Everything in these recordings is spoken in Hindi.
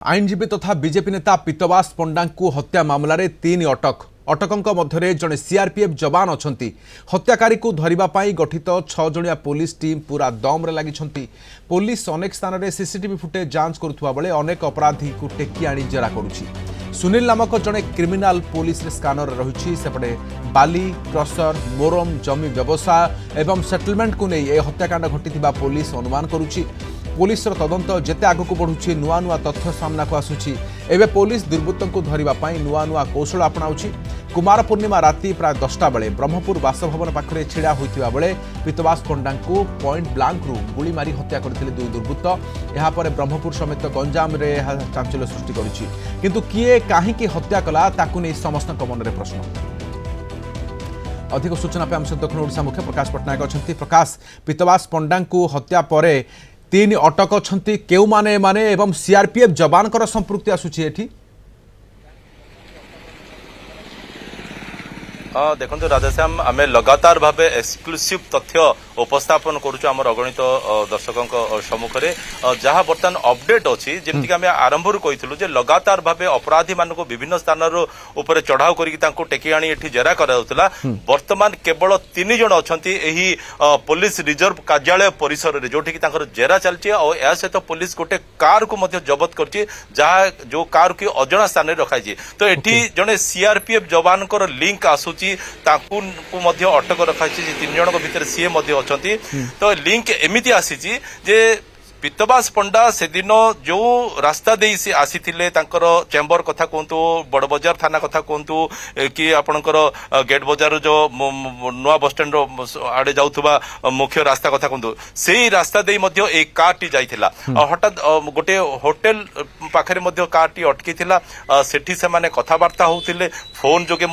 आईनजीवी तथा बीजेपी नेता पीतवास पंडा को हत्या मामलें तीन अटकों मध्य जड़े सीआरपीएफ जवान अच्छा हत्याकारी को धरने गठित 6 जणिया पुलिस टीम पूरा दम्रे लगी पुलिस अनेक स्थान में सीसीटीवी फुटेज जांच करुवा बेले अनेक अपराधी को टेकी आनी जेरा करुछि। सुनील नामक जड़े क्रिमिनाल पुलिस स्कानर रही सेपटे बाली क्रसर मोरम जमी व्यवसाय एवं सेटलमेंट को नहीं यह हत्याकांड घटी पुलिस अनुमान करुछि। पुलिस तदंत जेते आगक बढ़ुछि नुआ नुआ तथ्य सामना को आसुछि। एबे पुलिस दुर्बृत्तों को धरने नुआ नुआ कौशल अपनाउछि। कुमार पूर्णिमा राति प्राय 10टा बेले ब्रह्मपुर बासभवन पाखरे छिड़ा होइतिबा बेले पीतवास पंडा को पॉइंट ब्लांक रु गुली मारी हत्या करथिले दुई दुर्बृत्त। यहाँ पर ब्रह्मपुर समेत गंजाम रे चांचल्य सृष्टि करिछि। किंतु किए काहीकि हत्या कला ताकु नै समस्त मन रे प्रश्न। अधिक सूचना पे हमसे दक्षिण ओडिशा मुख्य प्रकाश पटनायक अच्छा। प्रकाश, पीतवास पंडा को हत्या पर तीन अटक अच्छा केउ माने एवं सीआरपीएफ जवान संपृक्ति आसुची एठी? हाँ देखो राधेश्याम आम लगातार भाव एक्सक्लूसिव तथ्य उपस्थापन करुचु आम अगणित दर्शकों सम्मुखें जहाँ बर्तमान अपडेट अच्छी जमीक आम आरंभ कही लगातार भाव अपराधी मान विभिन्न स्थान उपर चढ़ाऊ कर टेकी आनी जेरा करा बर्तमान केवल 3 जण अच्छा पुलिस रिजर्व कार्यालय परिसर में जोटि जेरा चलती और सहित पुलिस गोटे कार को जबत कर जो कार की अजणा स्थान में रखाई। तो ये जड़े सीआरपीएफ जवान लिंक आसू अटक रखाई 3 जन भितर सी अच्छा। तो लिंक एमती आसी जे पीतवास पंडा से दिन जो रास्ता दे आसी चेम्बर कथा कहतु बड़ बजार थाना कथा कहतु कि आपणकर गेट बजार जो नुआ बस स्टैंड आड़े जाऊथुबा मुख्य रास्ता कथा कहतु से रास्ता दे ए कार टी जाइथिला हठात गोटे होटेल पाखरे कार टी अटकी सेठी से माने कथबार्ता होउथिले फोन जोगे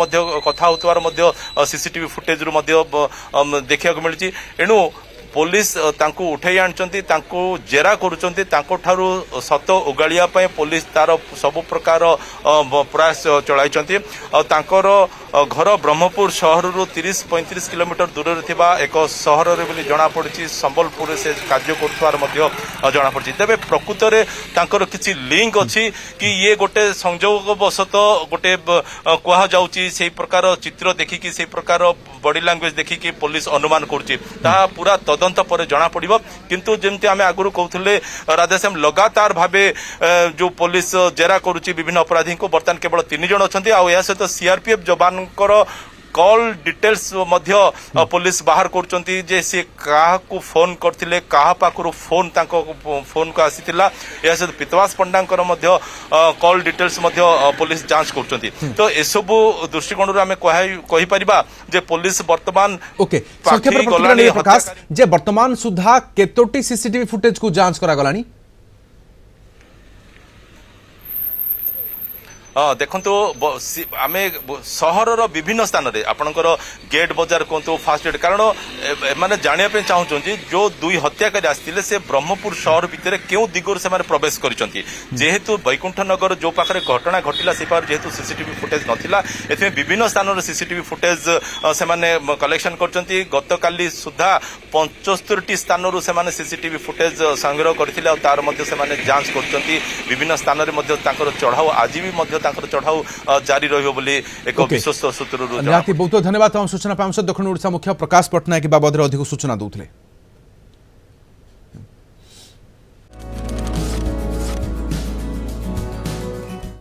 कथा होतवार सीसीटीवी फुटेज रु देखा मिली। एणु पुलिस तांको उठाई आनचंती तांको जेरा करूचंती तांको ठारू सत उगालिया पय पुलिस तार सब प्रकार प्रयास चलाइचंती और तांकर घर ब्रह्मपुर शहर रु 30-35 किलोमीटर दूर रे थिबा एक शहर रे बोली जणा पड़छि संबलपुर से कार्य करथवार मध्ये जणा पड़छि। तबे प्रकृत रे तांकर किछि लिंक अछि कि ये गोटे संजोग वशत गोटे कहा जाउछि सेही प्रकार चित्र देखि कि सेही प्रकार बॉडी लैंग्वेज देखि कि पुलिस अनुमान करछि ता पूरा तदंत पर जना पड़िबो। किंतु जेमती आमे आगुरु कहथुले राधेश्याम लगातार भाबे जो पुलिस जेरा करूछि विभिन्न अपराधी को बर्तमान केवल 3 जण अछंती आ या सहित सीआरपीएफ जवान कॉल डिटेल्स मध्य पुलिस बाहर करचंती जे से काहा को फोन करथिले काहा पाखरु फोन तांको फोन को आसीतिला या से पीतवास पंडांकर मध्य कॉल डिटेल्स मध्य पुलिस जांच करचंती। तो एसबु दृष्टिकोण रे हमें कहि परिबा जे पुलिस वर्तमान ओके संक्षेप रे प्रतिक्रिया प्रकाश जे वर्तमान सुधा केतोटी सीसीटीवी फुटेज को जांच करा गलानी? हाँ देखो आम सहर विभिन्न स्थान में आपणकर गेट बजार कहतु फास्ट गेट कारण माने जानापे चाहूँगी जो 2 हत्याकारी आसते से ब्रह्मपुर शहर भितर क्यों दिगर से प्रवेश करते जेहेतु बैकुंठ नगर जो पाखे घटना घटला से जेहेतु सीसीटीवी फुटेज नाला ए विभिन्न स्थान सीसीटीवी फुटेज से कलेक्शन करते गतकाली सुधा 75टी स्थान से सीसीटीवी फुटेज संग्रह करते तार जांच करते विभिन्न स्थान में चढ़ाऊ आज भी चढ़ाऊ जारी रही एक विश्वस्त सूत्र। बहुत धन्यवाद सूचना दक्षिण ओडिशा मुख्य प्रकाश पटनायक बाबद अधिक सूचना दूसरे।